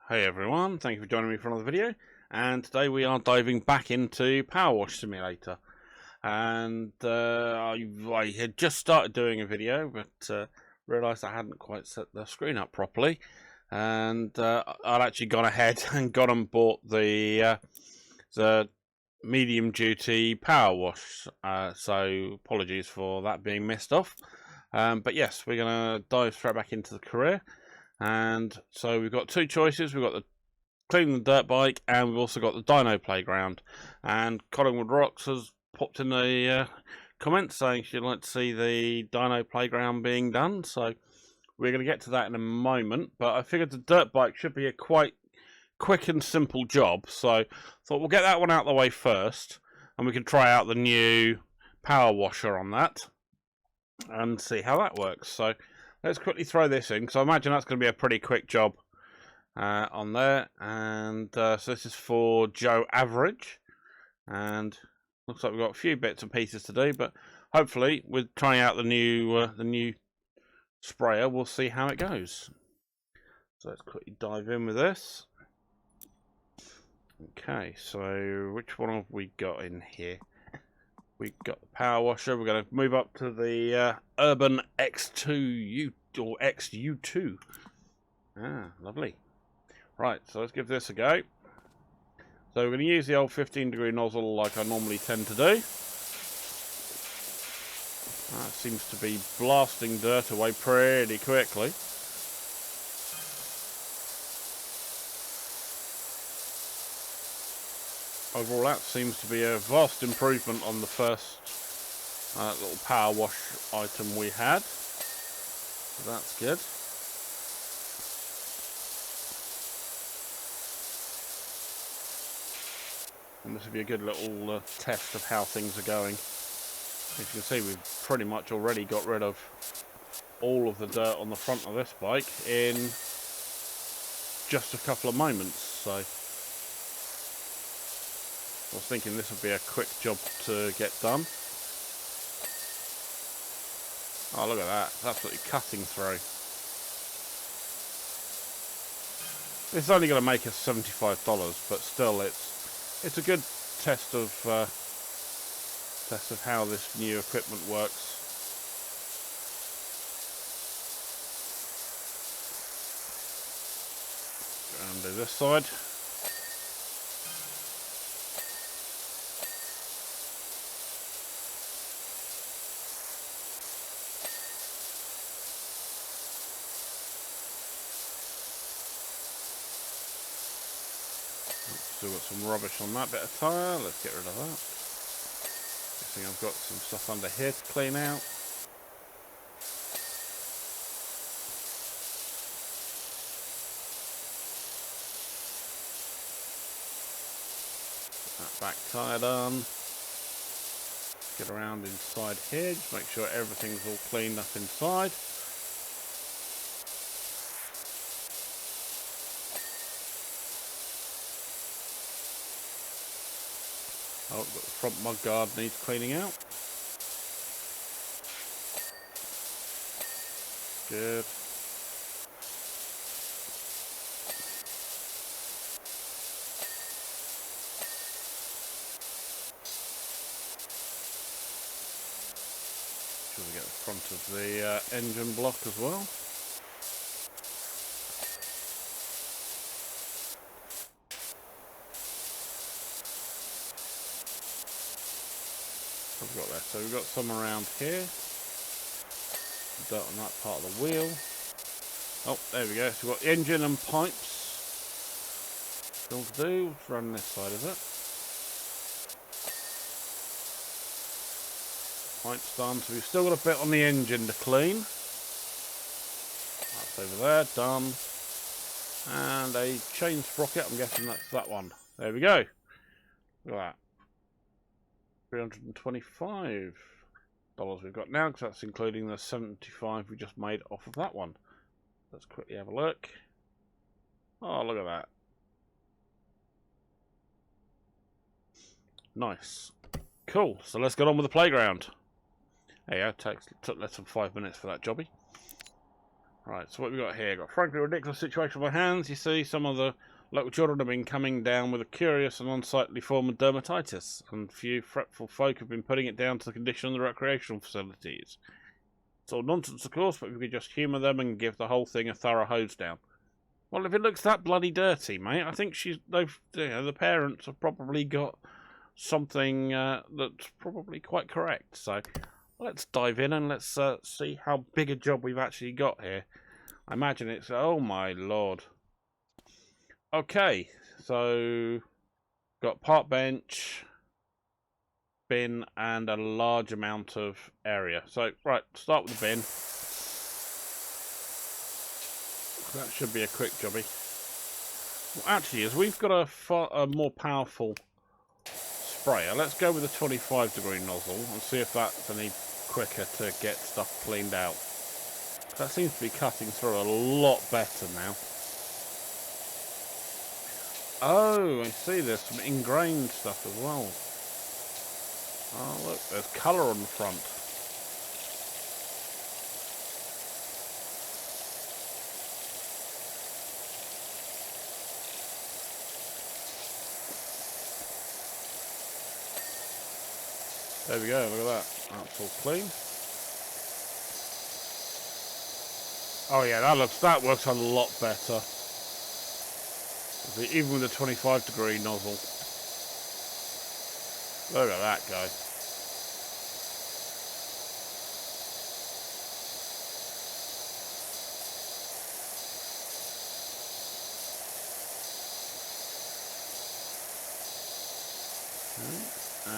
Hey everyone, thank you for joining me for another video, and today we are diving back into PowerWash Simulator. And I had just started doing a video, but realised I hadn't quite set the screen up properly, and I'd actually gone ahead and gone and bought the medium duty PowerWash, so apologies for that being missed off. But yes, we're going to dive straight back into the career. And so we've got two choices. We've got the clean the dirt bike, and we've also got the dyno playground. And Collingwood Rocks has popped in a comment saying she'd like to see the dyno playground being done. So we're going to get to that in a moment. But I figured the dirt bike should be a quite quick and simple job. So I thought we'll get that one out of the way first, and we can try out the new power washer on that and see how that works. So let's quickly throw this in, because I imagine that's going to be a pretty quick job on there. And so this is for Joe Average, and looks like we've got a few bits and pieces to do, but hopefully with trying out the new sprayer, we'll see how it goes. So let's quickly dive in with this. Okay, so which one have we got in here? We've got the power washer. We're going to move up to the Urban X2U or XU2. Ah, lovely. Right, so let's give this a go. So we're going to use the old 15-degree nozzle like I normally tend to do. That seems to be blasting dirt away pretty quickly. Overall, that seems to be a vast improvement on the first little power wash item we had. So that's good. And this will be a good little test of how things are going. As you can see, we've pretty much already got rid of all of the dirt on the front of this bike in just a couple of moments. So I was thinking this would be a quick job to get done. Oh, look at that. It's absolutely cutting through. This is only going to make us $75, but still it's a good test of how this new equipment works. Go and do this side. Still got some rubbish on that bit of tyre. Let's get rid of that. Guessing I've got some stuff under here to clean out. Get that back tyre done. Get around inside here, just make sure everything's all cleaned up inside. Oh, but the front mud guard needs cleaning out. Good. Sure we get the front of the engine block as well. I've got that. So we've got some around here. Dirt on that part of the wheel. Oh, there we go. So we've got the engine and pipes still to do. Let's run this side of it. Pipes done. So we've still got a bit on the engine to clean. That's over there. Done. And a chain sprocket. I'm guessing that's that one. There we go. Look at that. $325 we've got now, because that's including the $75 we just made off of that one. Let's quickly have a look. Oh, look at that. Nice. Cool. So let's get on with the playground. Hey, it took less than 5 minutes for that jobby. Right, so what we got here? Got a frankly ridiculous situation on my hands. You see, some of the local children have been coming down with a curious and unsightly form of dermatitis, and few fretful folk have been putting it down to the condition of the recreational facilities. It's all nonsense, of course, but we could just humour them and give the whole thing a thorough hose down. Well, if it looks that bloody dirty, mate, I think the parents have probably got something that's probably quite correct. So let's dive in and let's see how big a job we've actually got here. I imagine it's, oh my lord. Okay, so got park bench, bin, and a large amount of area. So, right, start with the bin. That should be a quick jobby. Well, actually, as we've got a more powerful sprayer, let's go with a 25-degree nozzle and see if that's any quicker to get stuff cleaned out. That seems to be cutting through a lot better now. Oh, I see, there's some ingrained stuff as well. Oh, look, there's colour on the front. There we go, look at that. That's all clean. Oh yeah, that works a lot better. Even with a 25-degree nozzle. Look at that go.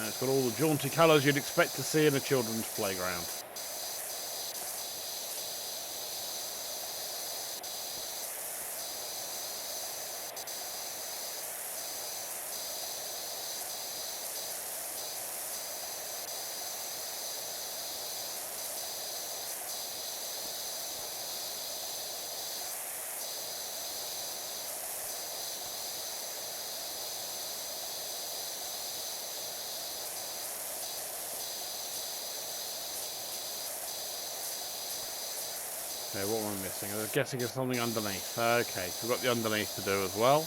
It's got all the jaunty colours you'd expect to see in a children's playground. Okay, what am I missing? I'm guessing there's something underneath. Okay, so we've got the underneath to do as well.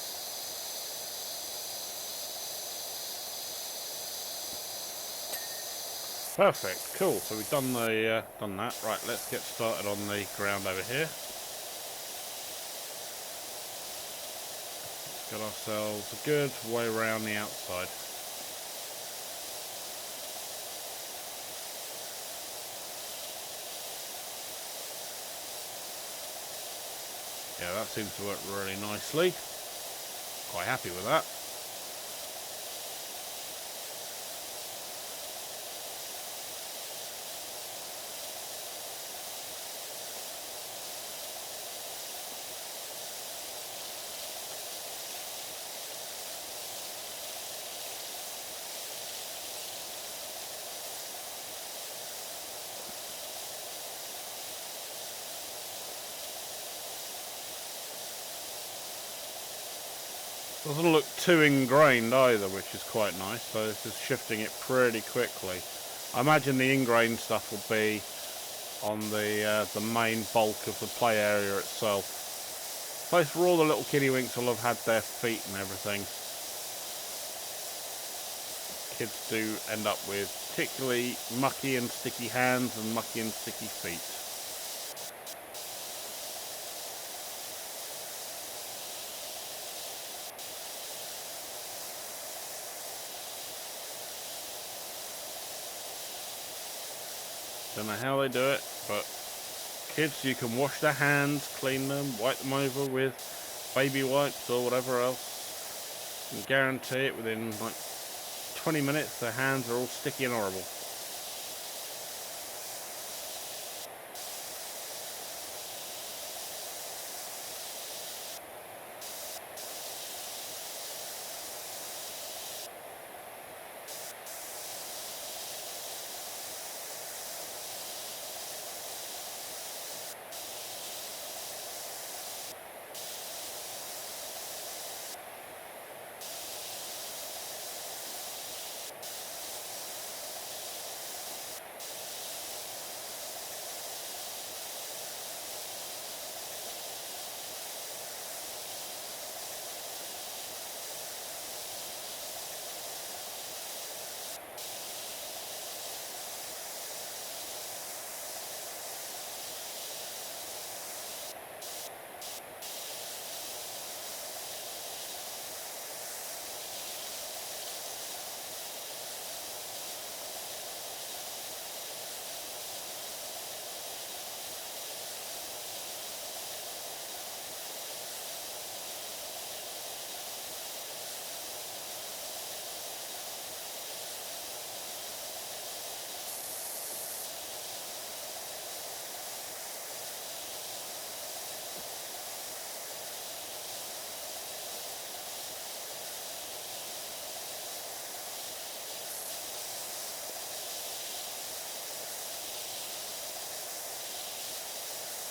Perfect, cool. So we've done done that. Right, let's get started on the ground over here. Got ourselves a good way around the outside. Yeah, that seems to work really nicely. Quite happy with that. Doesn't look too ingrained either, which is quite nice, so this is shifting it pretty quickly. I imagine the ingrained stuff will be on the main bulk of the play area itself. Place where all the little kiddywinks will have had their feet and everything. Kids do end up with particularly mucky and sticky hands and mucky and sticky feet. Don't know how they do it, but kids, you can wash their hands, clean them, wipe them over with baby wipes or whatever else, and guarantee it within like 20 minutes their hands are all sticky and horrible.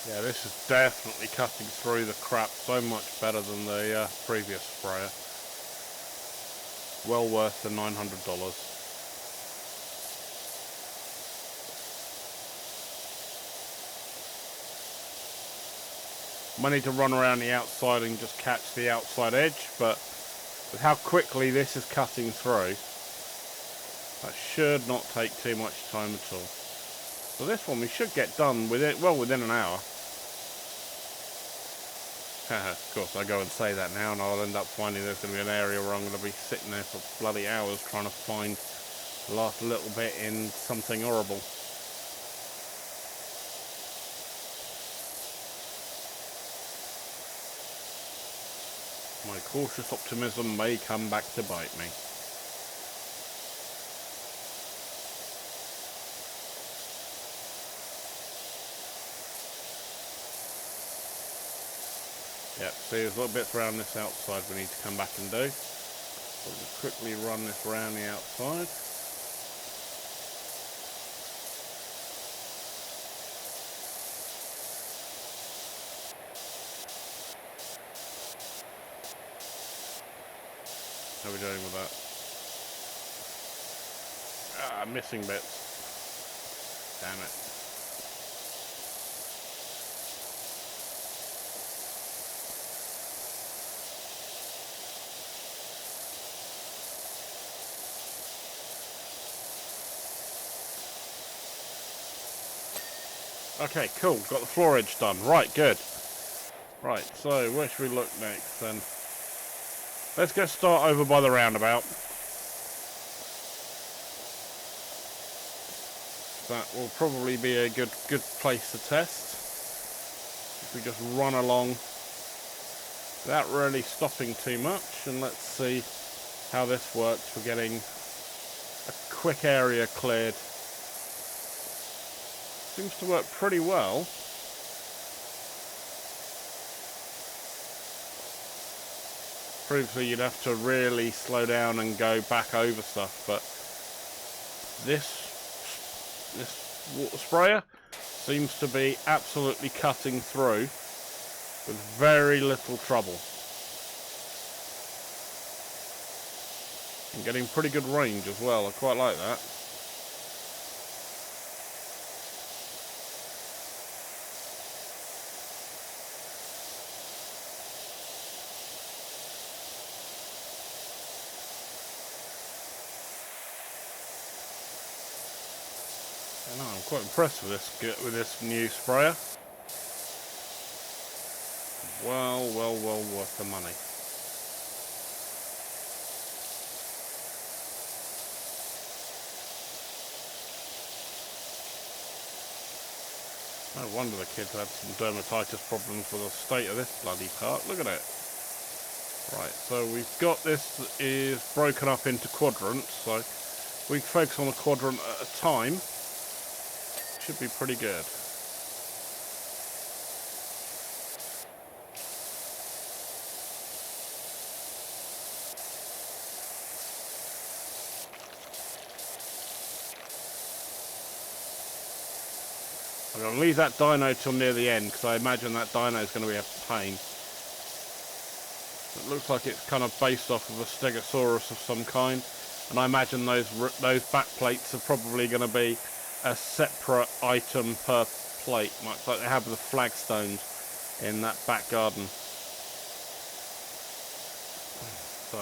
Yeah, this is definitely cutting through the crap so much better than the previous sprayer. Well worth the $900. Might need to run around the outside and just catch the outside edge, but with how quickly this is cutting through, that should not take too much time at all. So this one we should get done within an hour. Of course, I go and say that now, and I'll end up finding there's going to be an area where I'm going to be sitting there for bloody hours trying to find the last little bit in something horrible. My cautious optimism may come back to bite me. Yep, see there's little bits around this outside we need to come back and do. So we'll just quickly run this around the outside. How are we doing with that? Missing bits. Damn it. Okay, cool. Got the floor edge done. Right, good. Right, so where should we look next then? Let's go start over by the roundabout. That will probably be a good place to test. If we just run along without really stopping too much, and let's see how this works for getting a quick area cleared. Seems to work pretty well. Previously you'd have to really slow down and go back over stuff, but this water sprayer seems to be absolutely cutting through with very little trouble. And getting pretty good range as well. I quite like that. No, I'm quite impressed with this new sprayer. Well worth the money. No wonder the kids had some dermatitis problems with the state of this bloody park. Look at it. Right, so we've got this is broken up into quadrants, so we focus on a quadrant at a time. Should be pretty good. I'm going to leave that dino till near the end because I imagine that dino is going to be a pain. It looks like it's kind of based off of a stegosaurus of some kind, and I imagine those back plates are probably going to be a separate item per plate, much like they have with the flagstones in that back garden. So,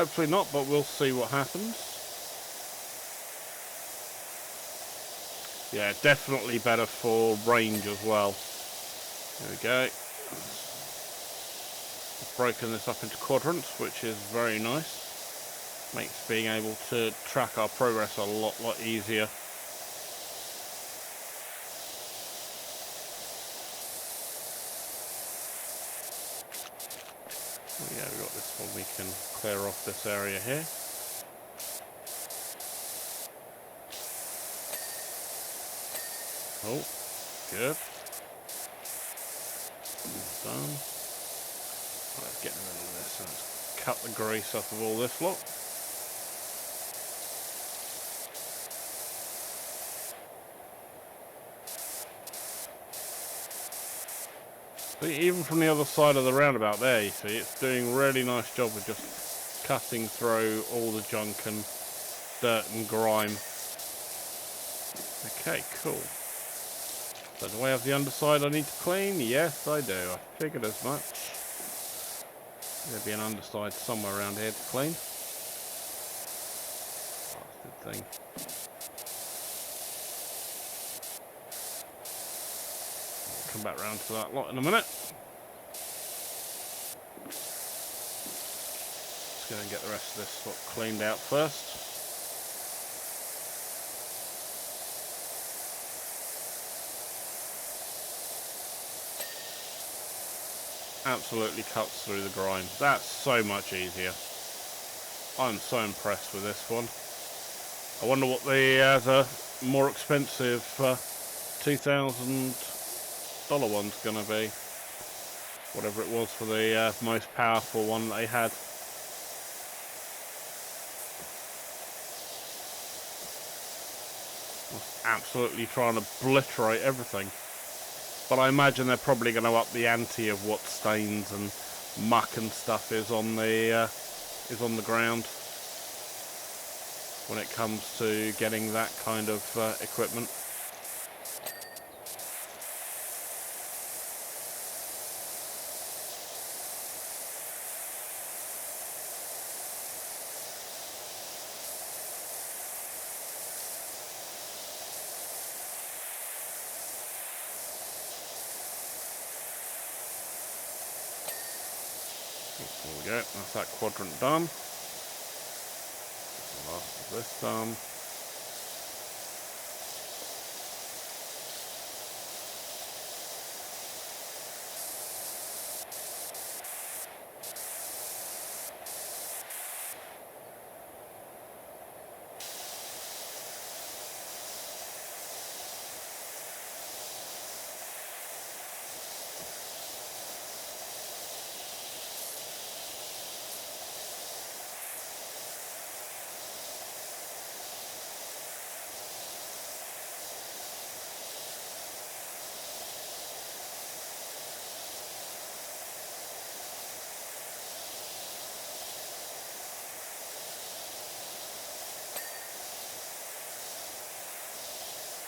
hopefully not, but we'll see what happens. Yeah, definitely better for range as well. There we go. I've broken this up into quadrants, which is very nice. Makes being able to track our progress a lot easier. Yeah, we've got this one. We can clear off this area here. Oh, good. Done. Let's get rid of this. Let's cut the grease off of all this lot. See, even from the other side of the roundabout there, you see, it's doing a really nice job of just cutting through all the junk and dirt and grime. Okay, cool. So do I have the underside I need to clean? Yes, I do. I figured as much. There'll be an underside somewhere around here to clean. Bastard thing. I'll come back round to that lot in a minute. Let's go and get the rest of this lot cleaned out first. Absolutely cuts through the grime. That's so much easier. I'm so impressed with this one. I wonder what the more expensive $2,000 one's going to be. Whatever it was for the most powerful one they had. Absolutely trying to obliterate everything. But I imagine they're probably going to up the ante of what stains and muck and stuff is on the ground when it comes to getting that kind of equipment. There we go, that's that quadrant done. Last of this done.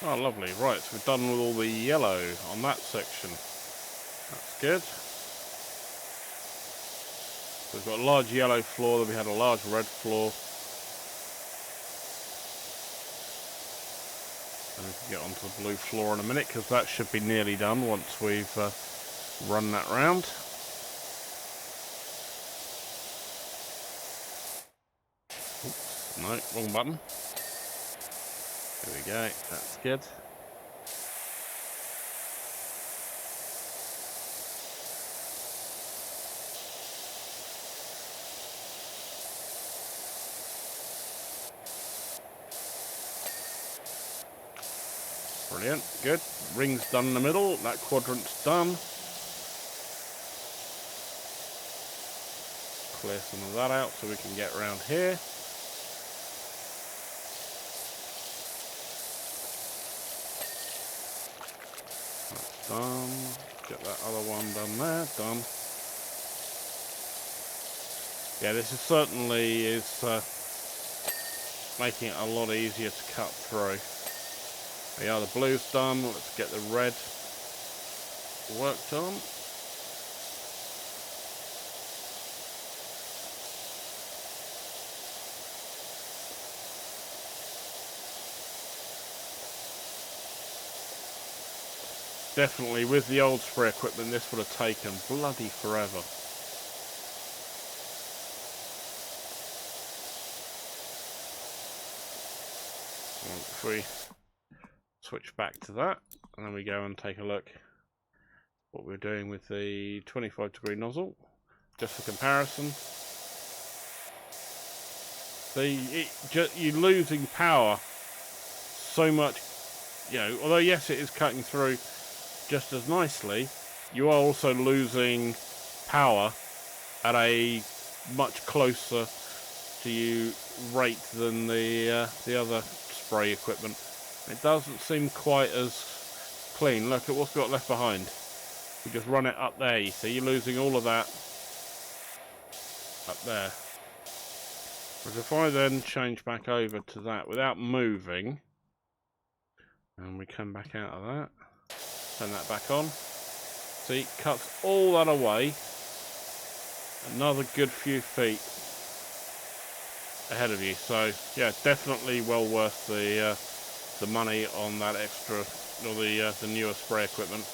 Oh, lovely. Right, so we're done with all the yellow on that section. That's good. So we've got a large yellow floor, then we had a large red floor. And we can get onto the blue floor in a minute, because that should be nearly done once we've run that round. Oops, no, wrong button. There we go, that's good. Brilliant, good. Ring's done in the middle, that quadrant's done. Clear some of that out so we can get around here. That's done. Get that other one done there, done. Yeah, this is certainly making it a lot easier to cut through. Yeah, the blue's done. Let's get the red worked on. Definitely, with the old spray equipment, this would have taken bloody forever. If we switch back to that, and then we go and take a look what we're doing with the 25-degree nozzle, just for comparison. You're losing power so much, you know, although yes, it is cutting through just as nicely, you are also losing power at a much closer to you rate than the other spray equipment. It doesn't seem quite as clean. Look at what's got left behind. We just run it up there, you see, you're losing all of that up there. But if I then change back over to that without moving, and we come back out of that, turn that back on, see, cuts all that away, another good few feet ahead of you. So yeah, definitely well worth the money on that extra, or the newer spray equipment.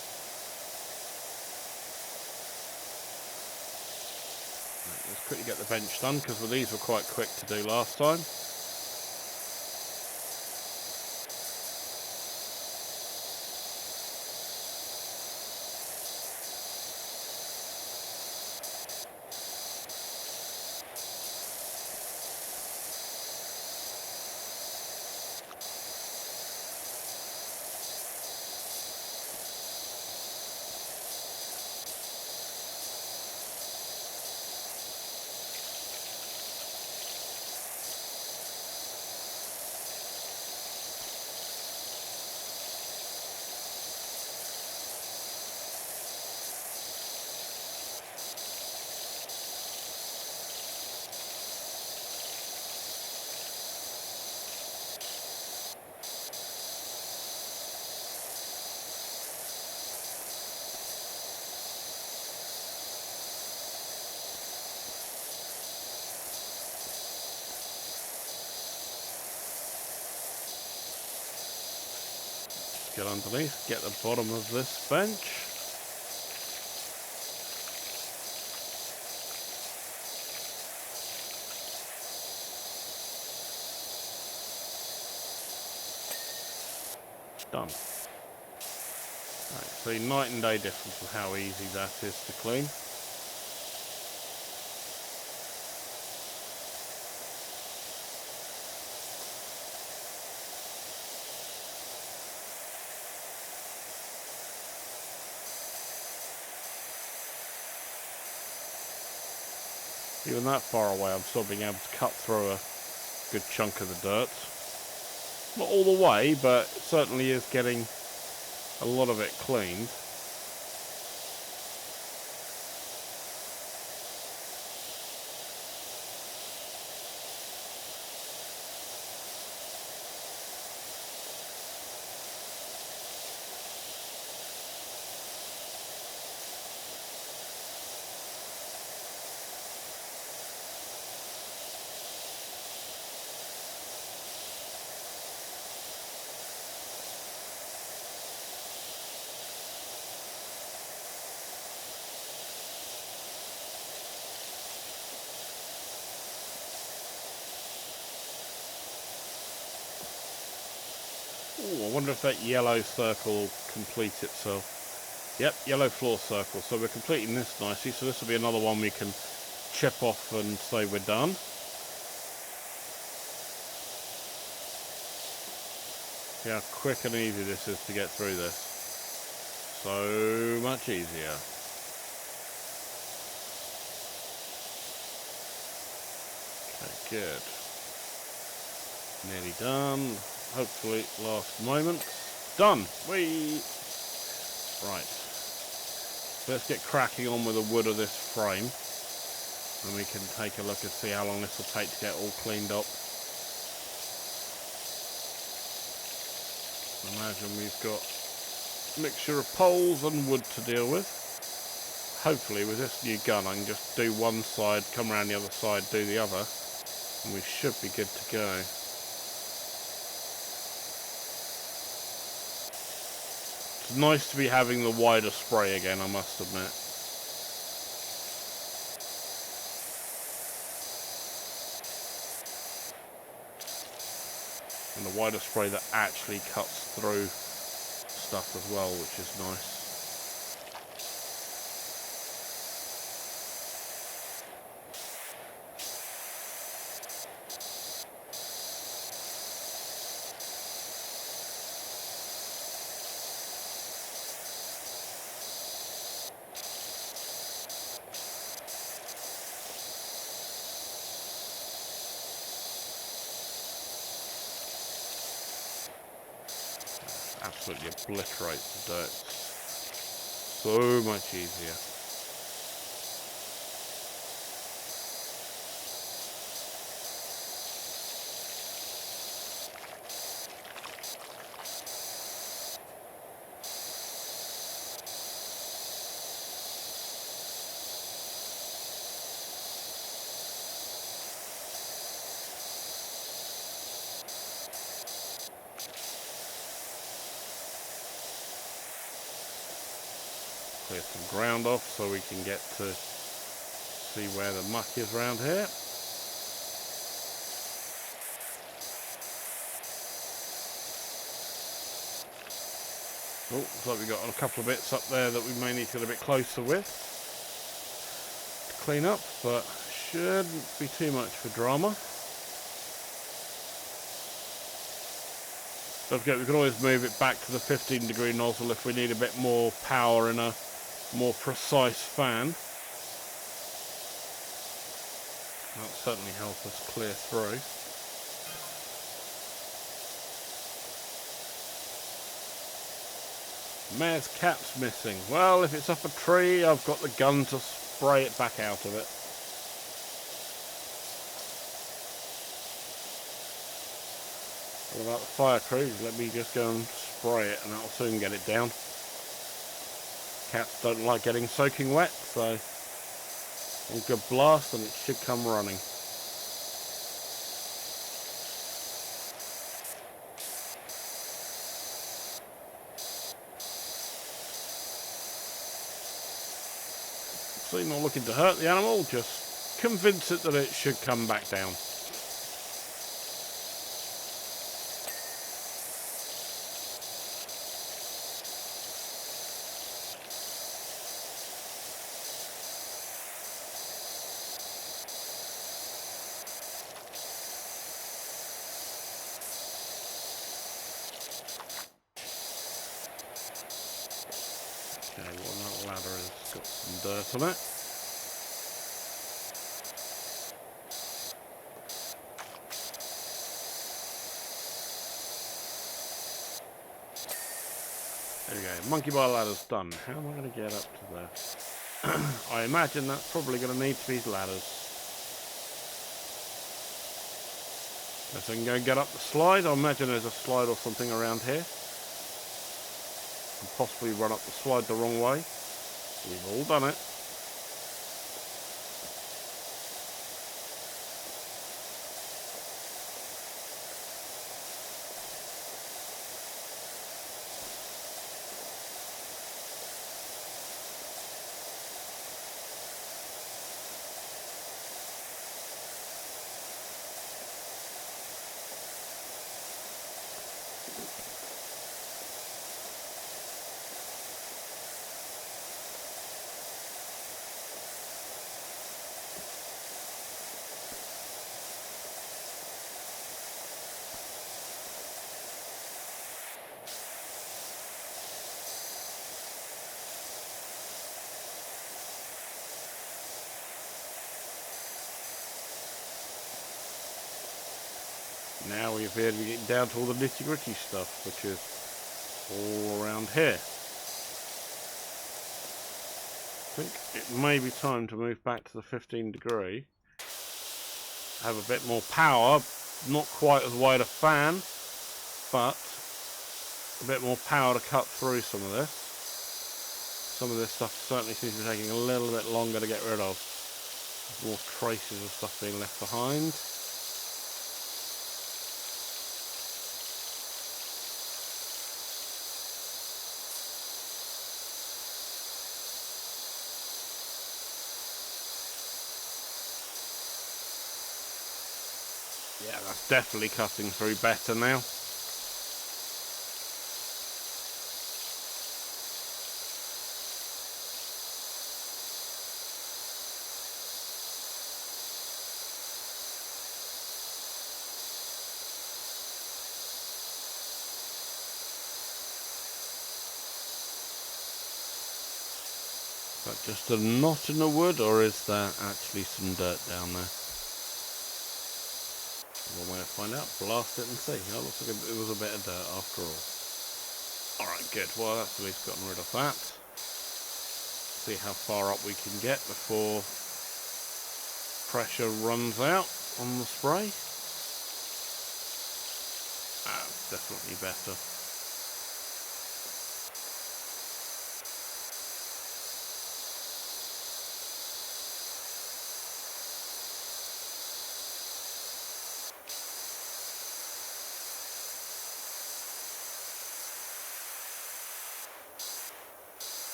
Right, let's quickly get the bench done, because these were quite quick to do last time. Get underneath, get the bottom of this bench. Done. Right, see, night and day difference of how easy that is to clean. Even that far away, I'm still being able to cut through a good chunk of the dirt. Not all the way, but it certainly is getting a lot of it cleaned. Ooh, I wonder if that yellow circle will complete itself. Yep, yellow floor circle. So we're completing this nicely. So this will be another one we can chip off and say we're done. See how quick and easy this is to get through this. So much easier. Okay, good. Nearly done. Hopefully last moment. Done! Whee! Right. Let's get cracking on with the wood of this frame. And we can take a look and see how long this will take to get all cleaned up. Imagine we've got a mixture of poles and wood to deal with. Hopefully with this new gun I can just do one side, come around the other side, do the other, and we should be good to go. It's nice to be having the wider spray again, I must admit. And the wider spray that actually cuts through stuff as well, which is nice. Absolutely obliterates the dirt. so much easier. Clear some ground off so we can get to see where the muck is around here. Oh, looks like we've got a couple of bits up there that we may need to get a bit closer with to clean up, but shouldn't be too much for drama. Don't forget, we can always move it back to the 15-degree nozzle if we need a bit more power and a more precise fan. That'll certainly help us clear through. Mare's cap's missing. Well, if it's up a tree, I've got the gun to spray it back out of it. What about the fire crew? Let me just go and spray it and that'll soon get it down. Cats don't like getting soaking wet, so one good blast and it should come running. See, not looking to hurt the animal, just convince it that it should come back down. Okay, well, that ladder has got some dirt on it. There we go, monkey bar ladder's done. How am I going to get up to there? I imagine that's probably going to need to be ladders. If I can go and get up the slide, I imagine there's a slide or something around here. And possibly run up the slide the wrong way. We've all done it. Now we appear to be getting down to all the nitty-gritty stuff, which is all around here. I think it may be time to move back to the 15-degree. Have a bit more power, not quite as wide a fan, but a bit more power to cut through some of this. Some of this stuff certainly seems to be taking a little bit longer to get rid of. There's more traces of stuff being left behind. Yeah, that's definitely cutting through better now. Is that just a knot in the wood, or is there actually some dirt down there? One way to find out, blast it and see. Oh, looks like it was a bit of dirt after all. Alright, good. Well, that's at least gotten rid of that. See how far up we can get before pressure runs out on the spray. Definitely better.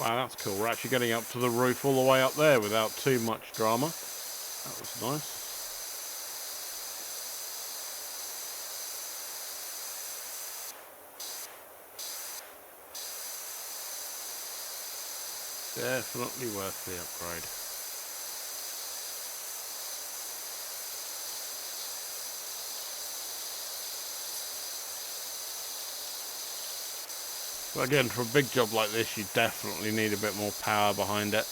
Wow, that's cool. We're actually getting up to the roof all the way up there without too much drama. That was nice. Definitely worth the upgrade. But again, for a big job like this, you definitely need a bit more power behind it.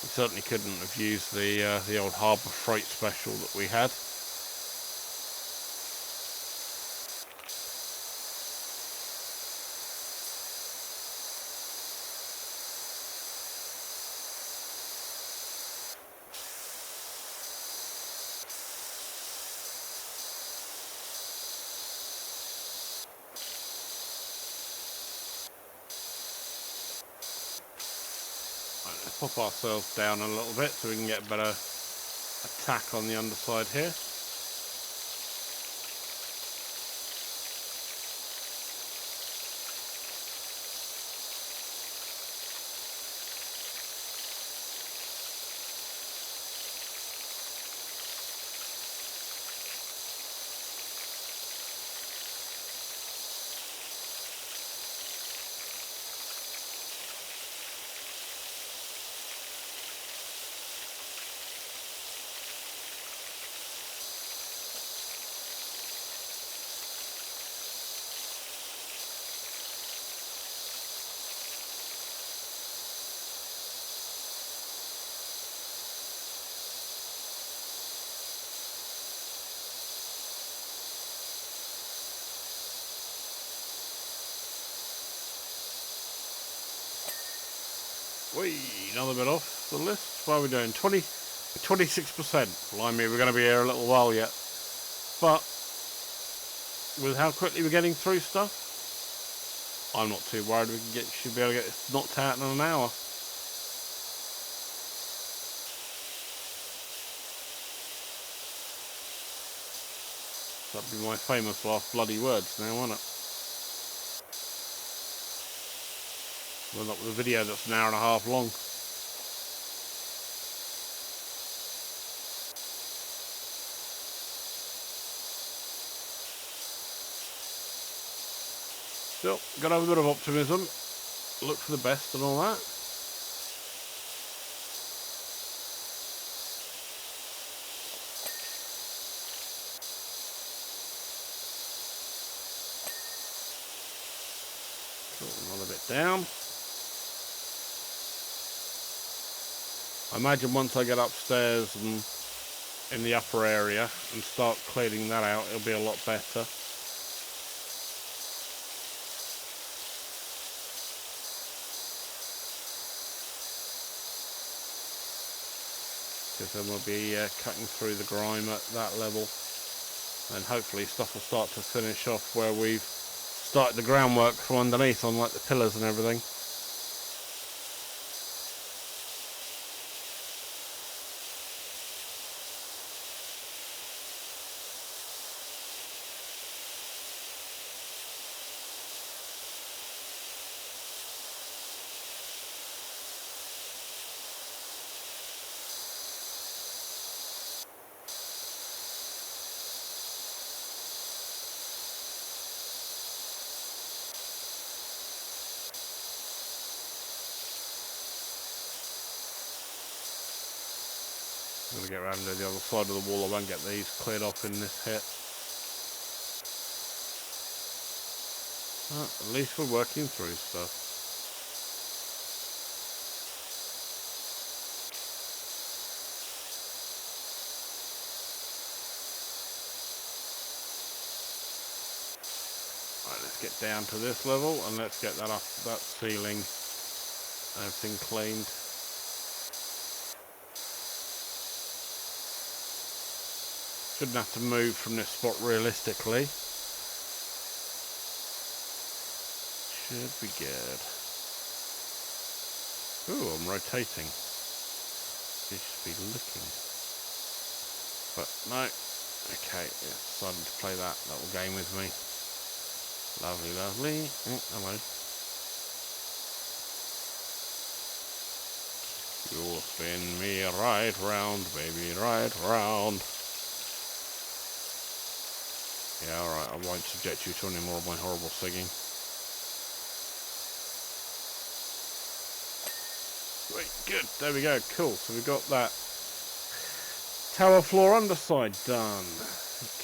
We certainly couldn't have used the old Harbour Freight special that we had. Let's pop ourselves down a little bit so we can get a better attack on the underside here. Whee, another bit off the list. What are we doing? 26%. Blimey, we're going to be here a little while yet. But with how quickly we're getting through stuff, I'm not too worried. Should be able to get this knocked out in an hour. That'd be my famous last bloody words now, won't it? Well, not with a video that's an hour and a half long. Still, got to have a bit of optimism. Look for the best and all that. Cool, another bit down. I imagine once I get upstairs and in the upper area and start cleaning that out, it'll be a lot better. Because then we'll be cutting through the grime at that level, and hopefully stuff will start to finish off where we've started the groundwork from underneath on like the pillars and everything. I'm going to get around to the other side of the wall. I won't get these cleared off in this hit. At least we're working through stuff. Right, let's get down to this level and let's get that up, that ceiling, everything cleaned. Shouldn't have to move from this spot realistically. Should be good. Ooh, I'm rotating. You should be looking. But no. Okay, yeah, decided to play that little game with me. Lovely, lovely. Oh, hello. You'll spin me right round, baby, right round. Yeah, alright, I won't subject you to any more of my horrible singing. Right, good, there we go, cool. So we've got that tower floor underside done.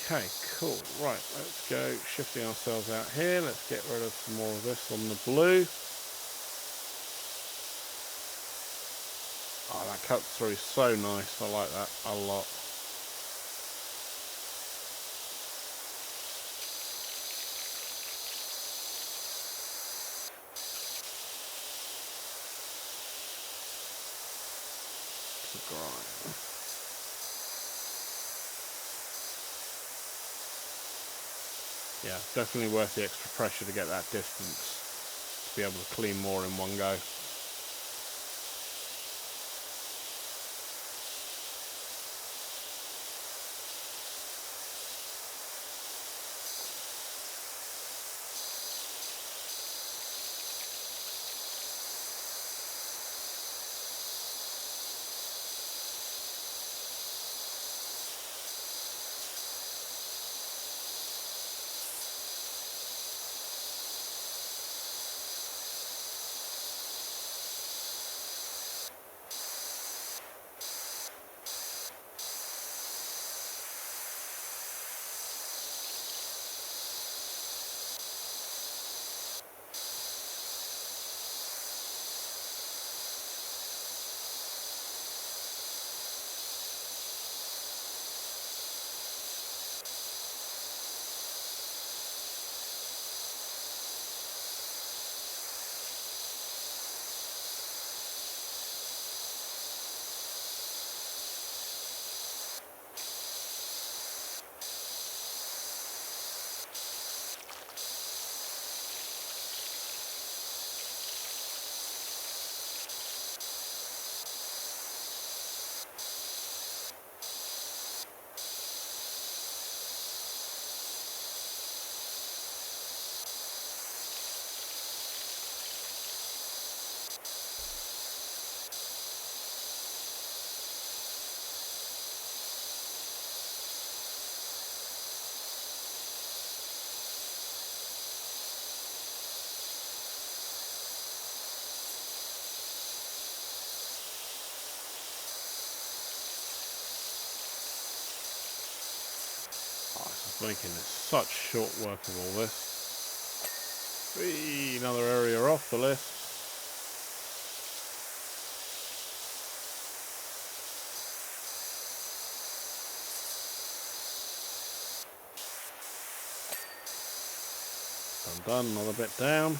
Okay, cool. Right, let's go shifting ourselves out here. Let's get rid of some more of this on the blue. Oh, that cut through is so nice. I like that a lot. It's a grind. Yeah, definitely worth the extra pressure to get that distance, to be able to clean more in one go. Making such short work of all this. Whee, another area off the list. Done, another bit down.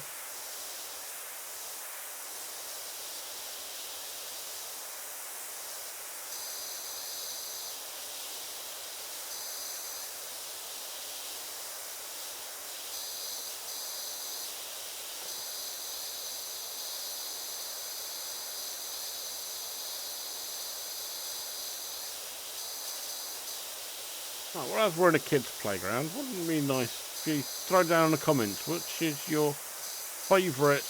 Oh, well, as we're in a kids' playground, wouldn't it be nice if you throw down in the comments which is your favourite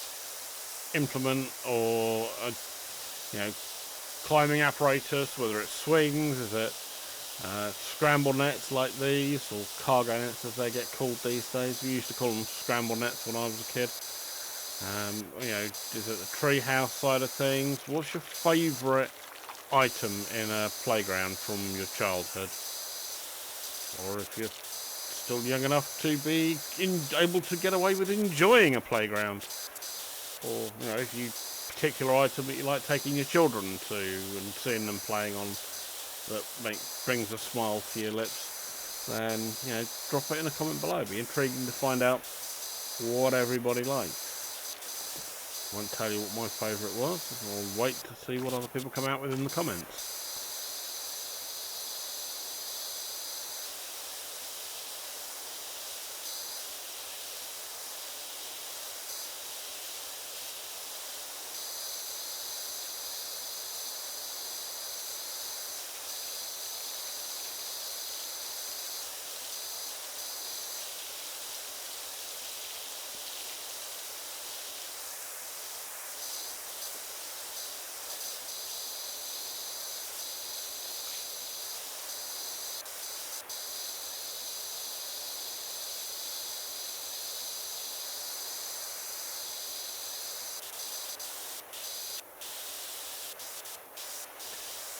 implement or climbing apparatus, whether it's swings, is it scramble nets like these, or cargo nets as they get called these days. We used to call them scramble nets when I was a kid. Is it the tree house side of things? What's your favourite item in a playground from your childhood, or if you're still young enough to be able to get away with enjoying a playground, or if you particular item that you like taking your children to and seeing them playing on that brings a smile to your lips, then drop it in a comment below. It'd be intriguing to find out what everybody likes. Won't tell you what my favourite was. I'll wait to see what other people come out with in the comments.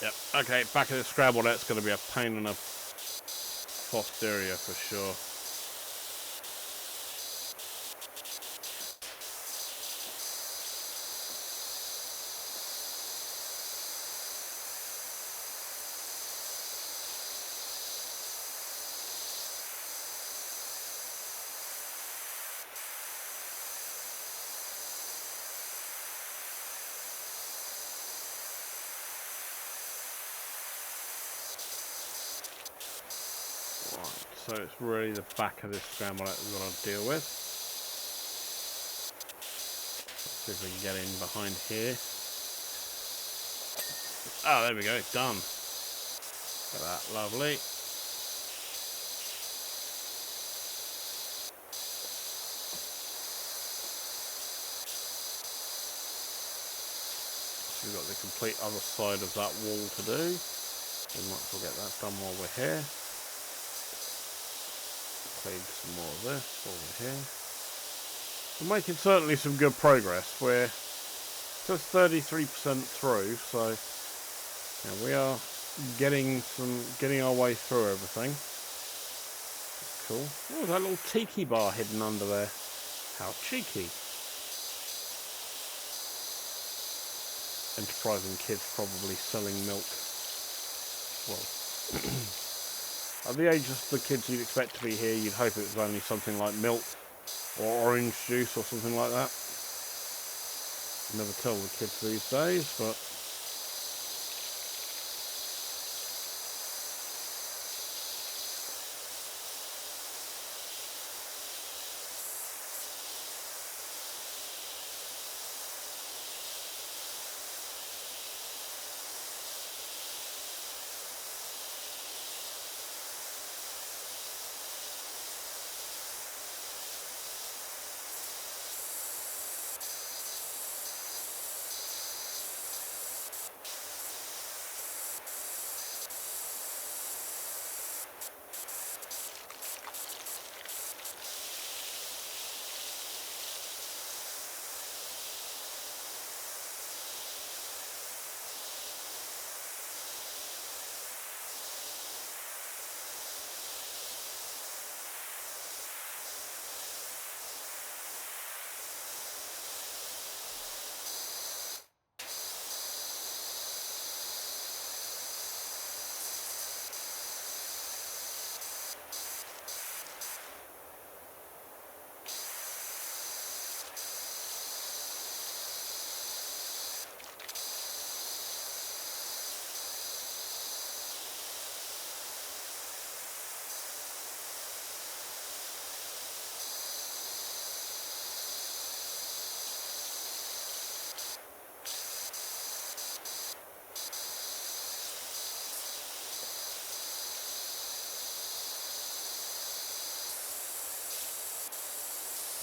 Yep, okay, back of the Scrabble, that's going to be a pain in the posterior for sure. So it's really the back of this scramble that we're going to deal with. Let's see if we can get in behind here. Oh, there we go, done. Look at that, lovely. So we've got the complete other side of that wall to do. We might as well get that done while we're here. Clean some more of this while we're here. We're making certainly some good progress. We're just 33% through, so we are getting our way through everything. That's cool. Oh, that little tiki bar hidden under there. How cheeky. Enterprising kids probably selling milk. Well, at the age of the kids you'd expect to be here, you'd hope it was only something like milk or orange juice or something like that. Never tell the kids these days, but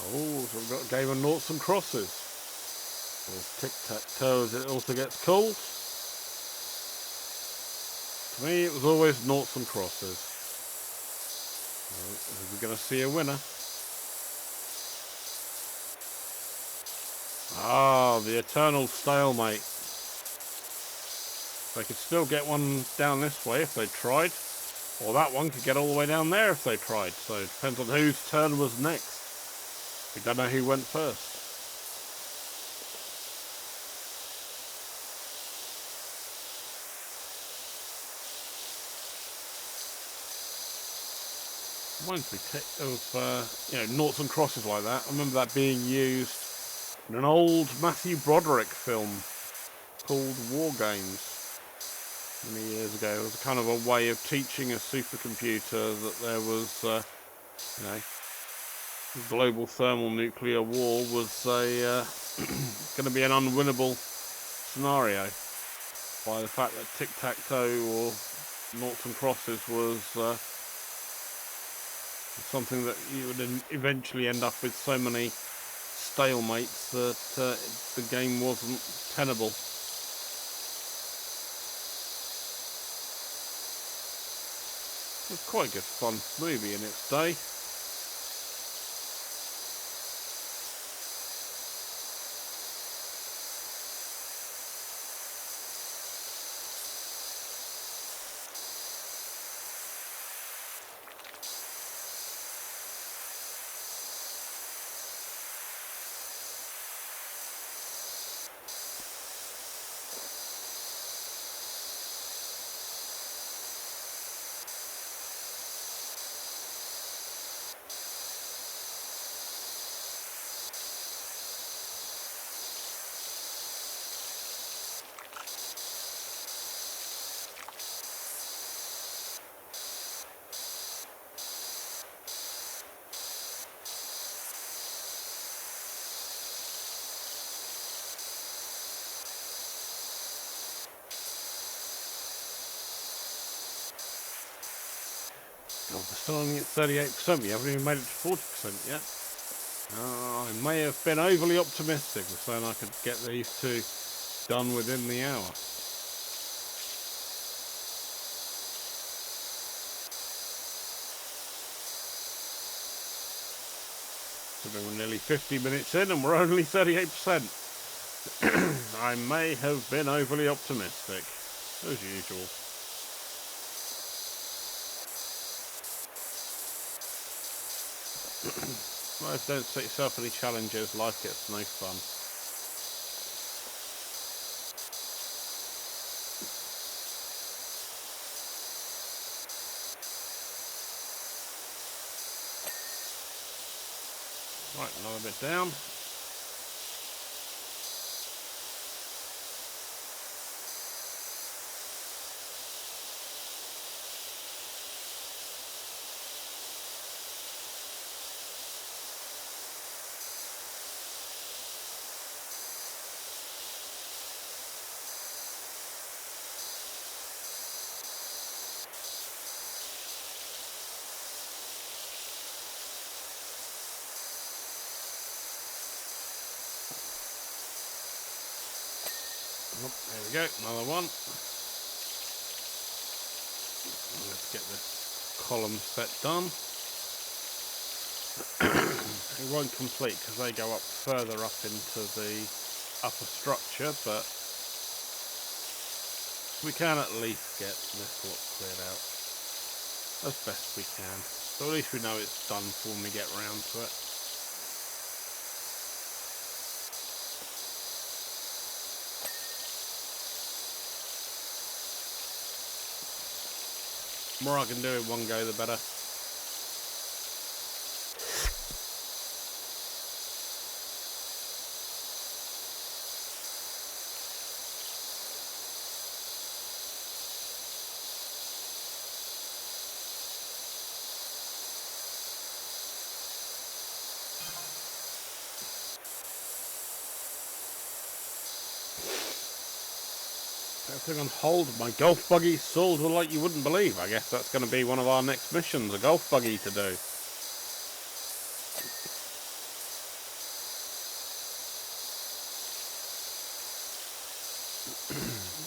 oh, so we've got a game of noughts and crosses. Or tic-tac-toe as it also gets called. To me, it was always noughts and crosses. Are we going to see a winner? Ah, the eternal stalemate. They could still get one down this way if they tried, or that one could get all the way down there if they tried. So it depends on whose turn was next. We don't know who went first. Reminds me of noughts and crosses like that. I remember that being used in an old Matthew Broderick film called War Games many years ago. It was kind of a way of teaching a supercomputer that there was, global thermonuclear war was going to be an unwinnable scenario by the fact that tic-tac-toe or noughts and crosses was something that you would eventually end up with so many stalemates that the game wasn't tenable. It was quite a good fun movie in its day. God, we're still only at 38%. We haven't even made it to 40% yet. I may have been overly optimistic with saying I could get these two done within the hour. So we're nearly 50 minutes in and we're only 38%. I may have been overly optimistic, as usual. Life don't set yourself any challenges, life gets no fun. Right, another bit down. Oh, there we go, another one. Let's get this column set done. It won't complete because they go up further up into the upper structure, but we can at least get this lot cleared out as best we can. So at least we know it's done when we get round to it. The more I can do in one go, the better. Everything on hold. My golf buggy sold like you wouldn't believe. I guess that's going to be one of our next missions, a golf buggy to do.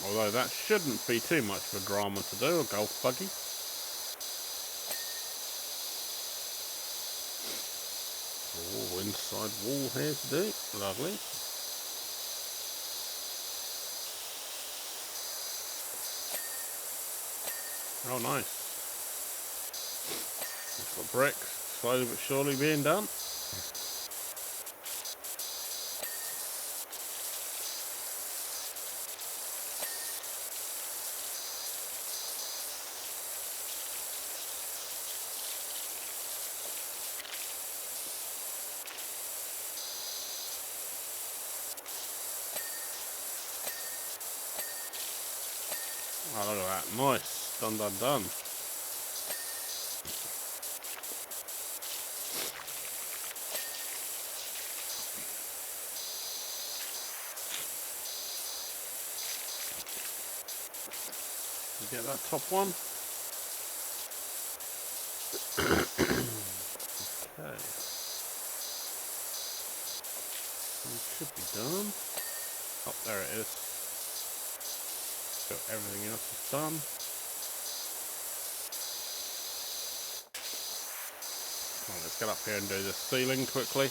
Although that shouldn't be too much of a drama to do, a golf buggy. Oh, inside wall here to do. Lovely. Oh, nice. It's got bricks, slowly but surely being done. Oh, look at that. Nice. Done, done, done. You get that top one. Okay. It should be done. Oh, there it is. So everything else is done. Right, let's get up here and do the ceiling quickly.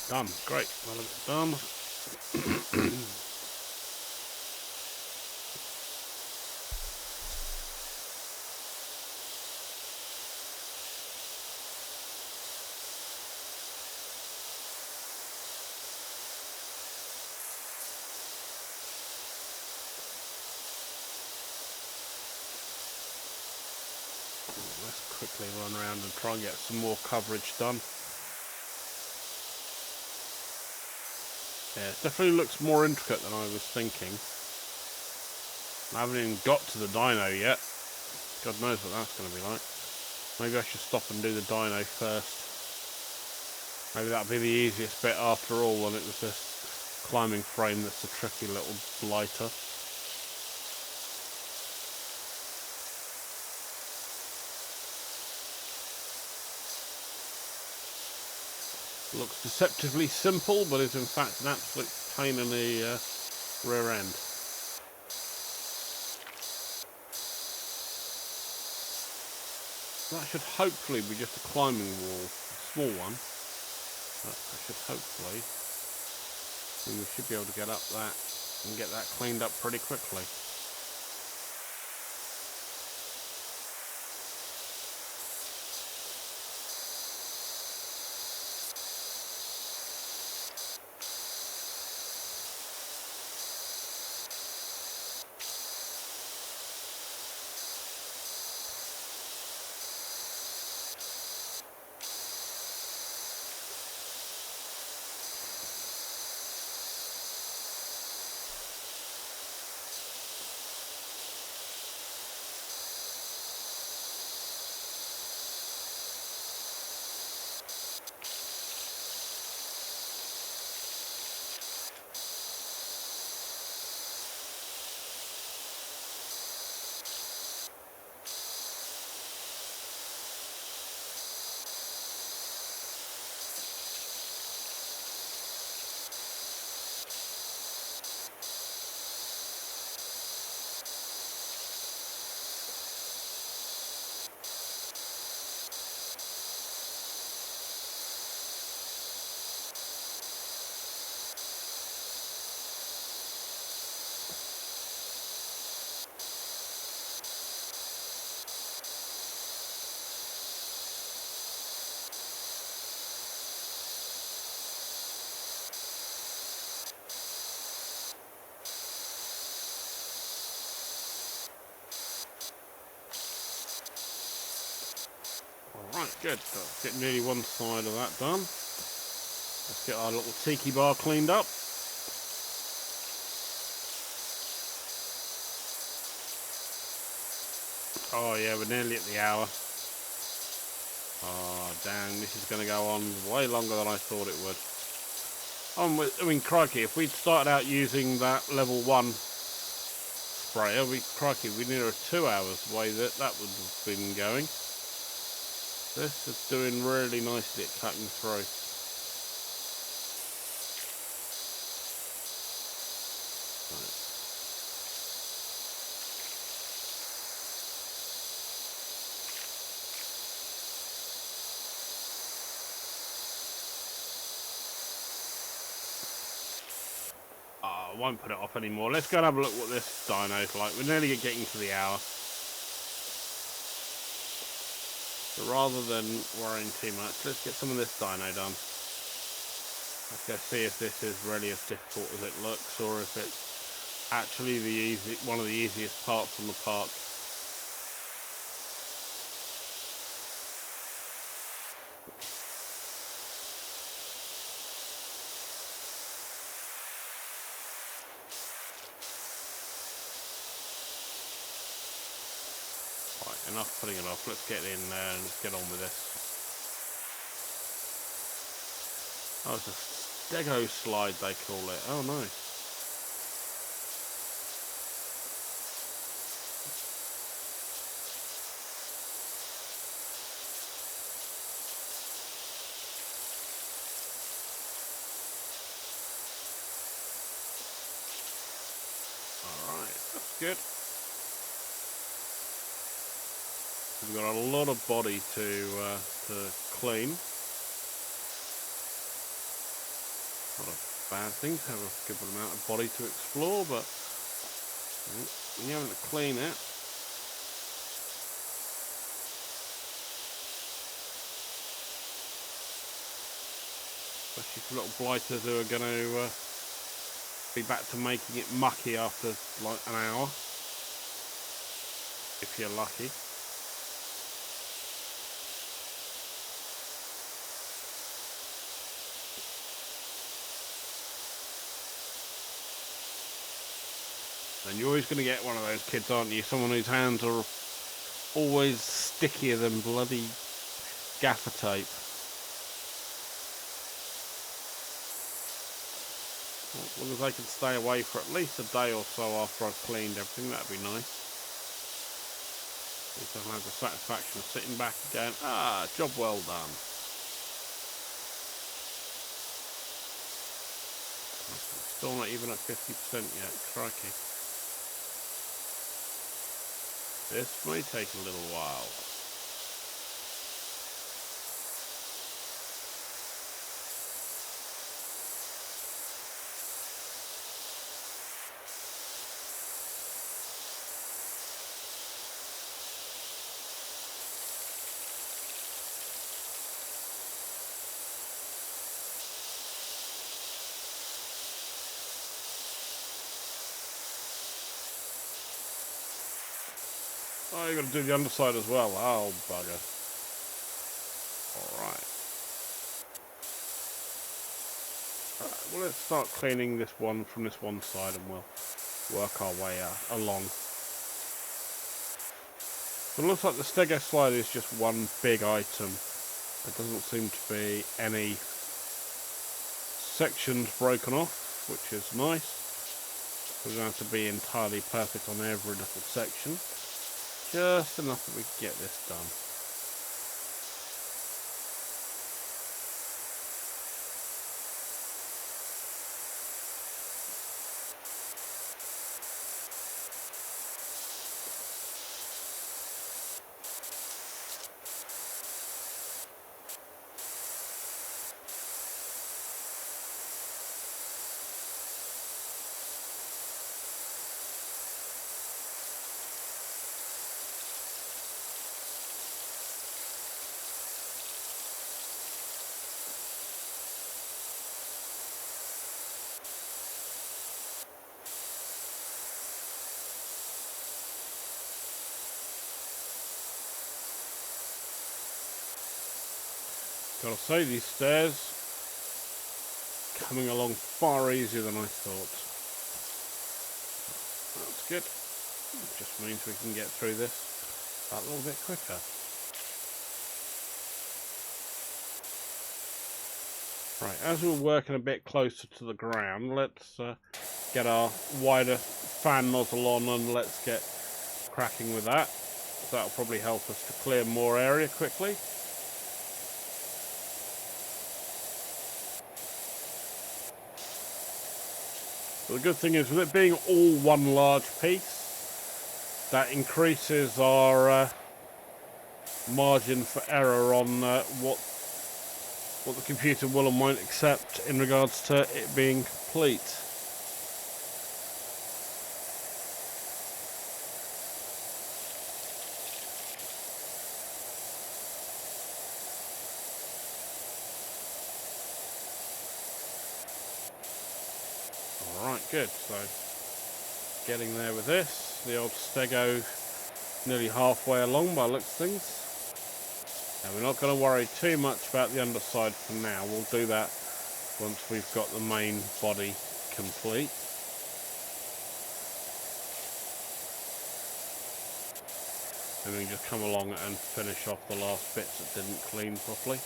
Done. Great. Well, it's done. Let's quickly run around and try and get some more coverage done. Yeah, it definitely looks more intricate than I was thinking. I haven't even got to the dyno yet. God knows what that's going to be like. Maybe I should stop and do the dyno first. Maybe that'll be the easiest bit after all, and it was this climbing frame that's a tricky little blighter. Looks deceptively simple, but is in fact an absolute pain in the rear end. That should hopefully be just a climbing wall, a small one. But I should hopefully, and we should be able to get up that and get that cleaned up pretty quickly. Alright, good. Let's get nearly one side of that done. Let's get our little tiki bar cleaned up. Oh yeah, we're nearly at the hour. Oh, dang, this is going to go on way longer than I thought it would. I mean, crikey, if we'd started out using that level 1 sprayer, crikey, we'd near 2 hours the way that would have been going. This is doing really nicely at cutting through. I won't put it off anymore. Let's go and have a look what this dyno's like. We're nearly getting to the hour. So rather than worrying too much, let's get some of this dyno done. Let's go see if this is really as difficult as it looks, or if it's actually one of the easiest parts on the part. Right, enough putting it off. Let's get in there and let's get on with this. Oh, it's a stego slide they call it. Oh, nice. Alright, that's good. We've got a lot of body to clean. Not a bad thing to have a good amount of body to explore, but when you're having to clean it, especially for little blighters who are going to be back to making it mucky after like an hour, if you're lucky. And you're always going to get one of those kids, aren't you? Someone whose hands are always stickier than bloody gaffer tape. As long as they can stay away for at least a day or so after I've cleaned everything, that'd be nice. At least I'll have the satisfaction of sitting back and going, ah, job well done. Still not even at 50% yet, crikey. This may take a little while. Oh, you've got to do the underside as well. Oh, bugger. Alright. Well, let's start cleaning this one from this one side and we'll work our way along. So it looks like the stego slide is just one big item. There doesn't seem to be any sections broken off, which is nice. We don't have to be entirely perfect on every little section. Just enough that we can get this done. Gotta say, these stairs coming along far easier than I thought. That's good. It just means we can get through this a little bit quicker. Right, as we're working a bit closer to the ground, let's get our wider fan nozzle on and let's get cracking with that. That'll probably help us to clear more area quickly. But the good thing is, with it being all one large piece, that increases our margin for error on what the computer will and won't accept in regards to it being complete. Alright, good. So, getting there with this. The old stego nearly halfway along by the looks of things. Now, we're not going to worry too much about the underside for now. We'll do that once we've got the main body complete. And we can just come along and finish off the last bits that didn't clean properly.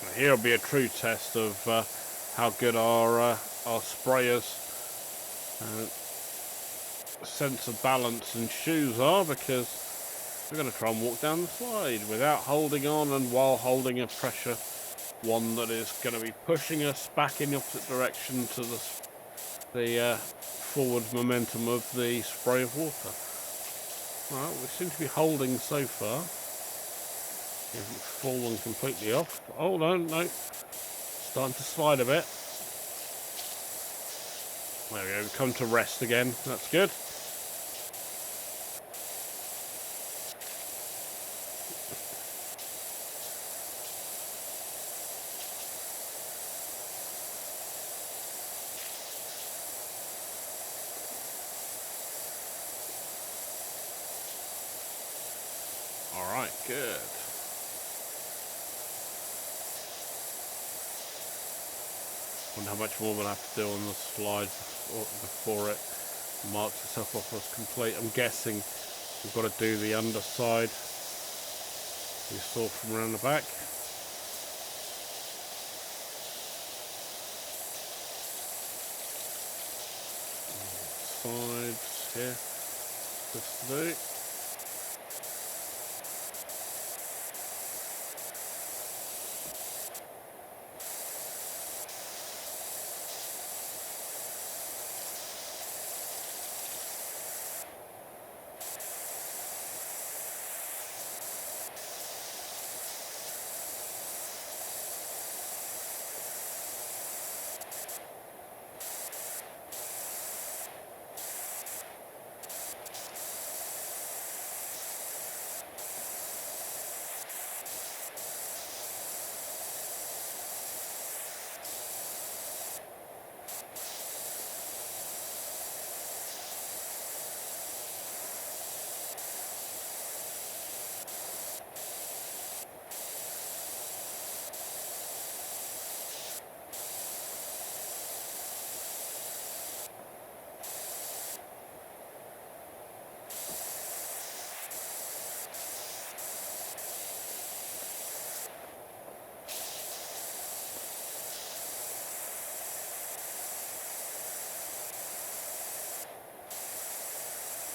Now, here will be a true test of how good our sprayers sense of balance and shoes are, because we're going to try and walk down the slide without holding on, and while holding a pressure one that is going to be pushing us back in the opposite direction to the forward momentum of the spray of water. Alright, we seem to be holding so far. It hasn't fallen completely off. Oh no, starting to slide a bit. There we go, we've come to rest again, that's good. Alright, good. Wonder how much more we'll have to do on the slide before it marks itself off as complete. I'm guessing we've got to do the underside we saw from around the back. Sides here, this to do.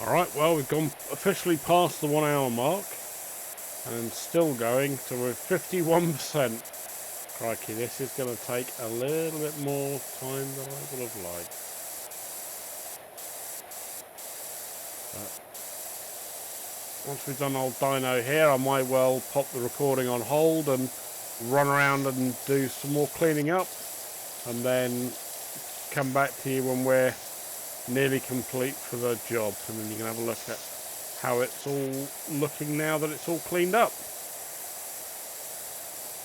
Alright, well, we've gone officially past the 1 hour mark and still going, so we're 51%. Crikey, this is going to take a little bit more time than I would have liked. But once we've done old dyno here, I might well pop the recording on hold and run around and do some more cleaning up, and then come back to you when we're nearly complete for the job, and then you can have a look at how it's all looking now that it's all cleaned up.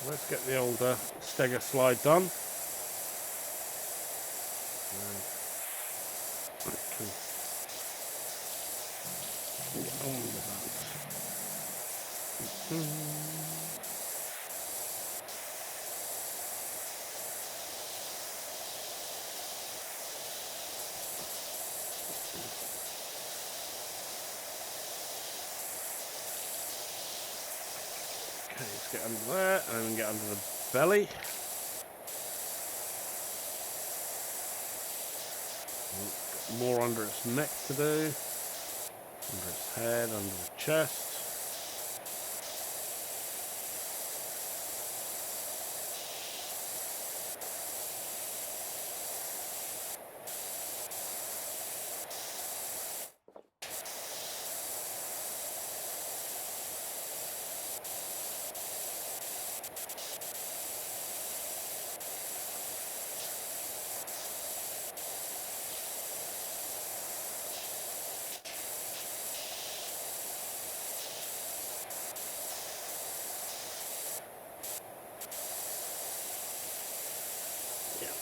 Let's get the old stego slide done. Get on with that. Let's get under there and then get under the belly. More under its neck to do, under its head, under the chest.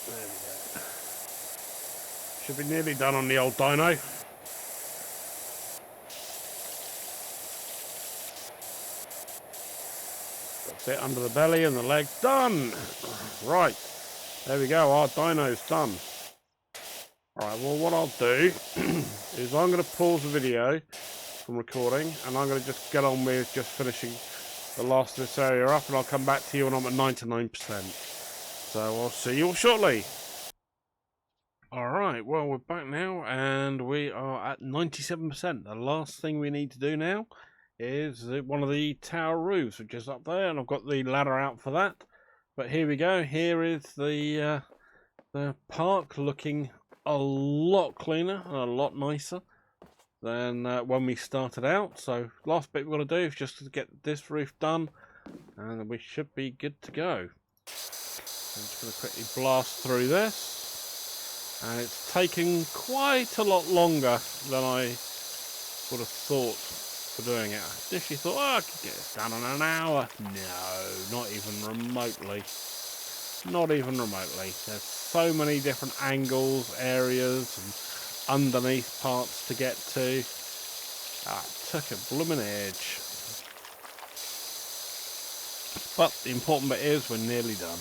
There we go. Should be nearly done on the old dyno. That's it, under the belly and the leg done. Right, there we go, our dyno's done. Alright, well what I'll do is I'm going to pause the video from recording and I'm going to just get on with just finishing the last of this area up, and I'll come back to you when I'm at 99%. So I'll see you all shortly. Alright, well we're back now and we are at 97%. The last thing we need to do now is one of the tower roofs, which is up there, and I've got the ladder out for that. But here we go, here is the park, looking a lot cleaner and a lot nicer than when we started out. So last bit we've got to do is just to get this roof done and we should be good to go. I'm just going to quickly blast through this, and it's taking quite a lot longer than I would have thought for doing it. I initially thought, oh, I could get this done in an hour. No, not even remotely. Not even remotely. There's so many different angles, areas, and underneath parts to get to. It took a blooming edge. But the important bit is we're nearly done.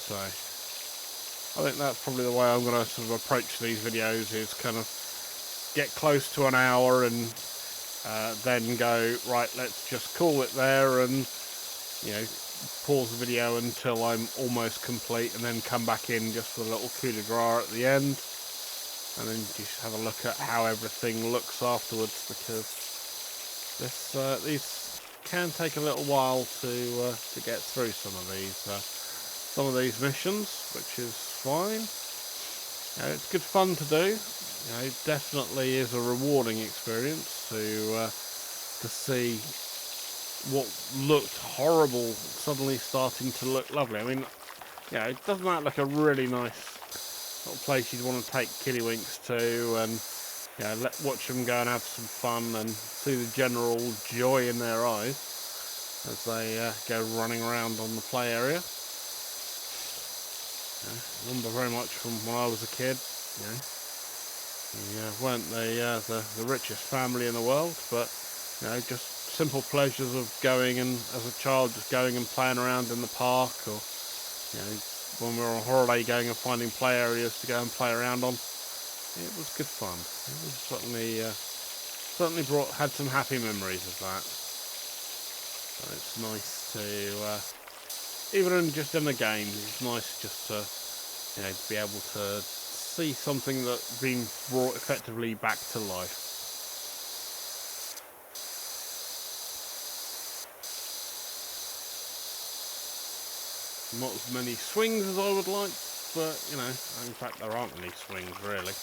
So I think that's probably the way I'm going to sort of approach these videos, is kind of get close to an hour and then go, right, let's just call it there, and you know, pause the video until I'm almost complete and then come back in just for a little coup de grace at the end, and then just have a look at how everything looks afterwards, because these can take a little while to get through some of these missions, which is fine. It's good fun to do. It definitely is a rewarding experience to see what looked horrible suddenly starting to look lovely. I mean, it doesn't that look a really nice little place you'd want to take kiddywinks to, and watch them go and have some fun and see the general joy in their eyes as they go running around on the play area. I remember very much from when I was a kid. We weren't the richest family in the world, but just simple pleasures of going, and as a child just going and playing around in the park, or when we were on holiday going and finding play areas to go and play around on. It was good fun. It was certainly had some happy memories of that. So it's nice to even just in the game, it's nice just to be able to see something that's been brought effectively back to life. Not as many swings as I would like, but in fact there aren't any swings really.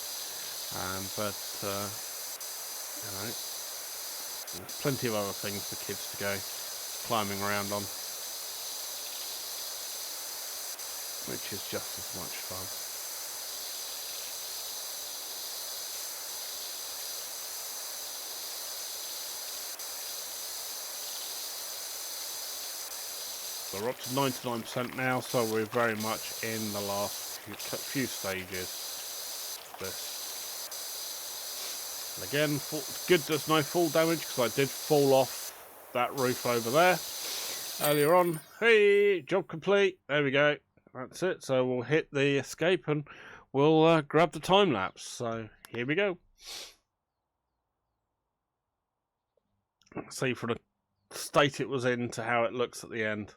There's plenty of other things for kids to go climbing around on, which is just as much fun. So we're up to 99% now, so we're very much in the last few stages of this. And again, good there's no fall damage, because I did fall off that roof over there earlier on. Hey, job complete. There we go. That's it. So we'll hit the escape and we'll grab the time lapse. So here we go. See from the state it was in to how it looks at the end.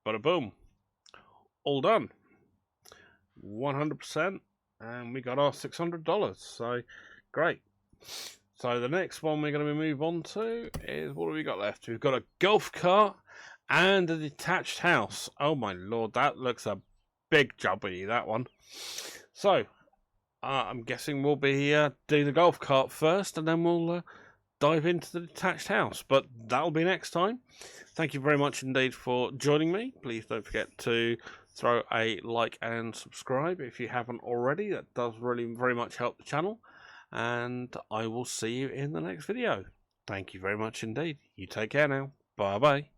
Bada boom. All done. 100%. And we got our $600. So, great. So the next one we're going to move on to is, what have we got left? We've got a golf cart and a detached house. Oh my lord, that looks a big jobby, that one. So, I'm guessing we'll be doing the golf cart first, and then we'll dive into the detached house. But that'll be next time. Thank you very much indeed for joining me. Please don't forget to throw a like and subscribe if you haven't already. That does really very much help the channel. And I will see you in the next video. Thank you very much indeed. You take care now. Bye bye.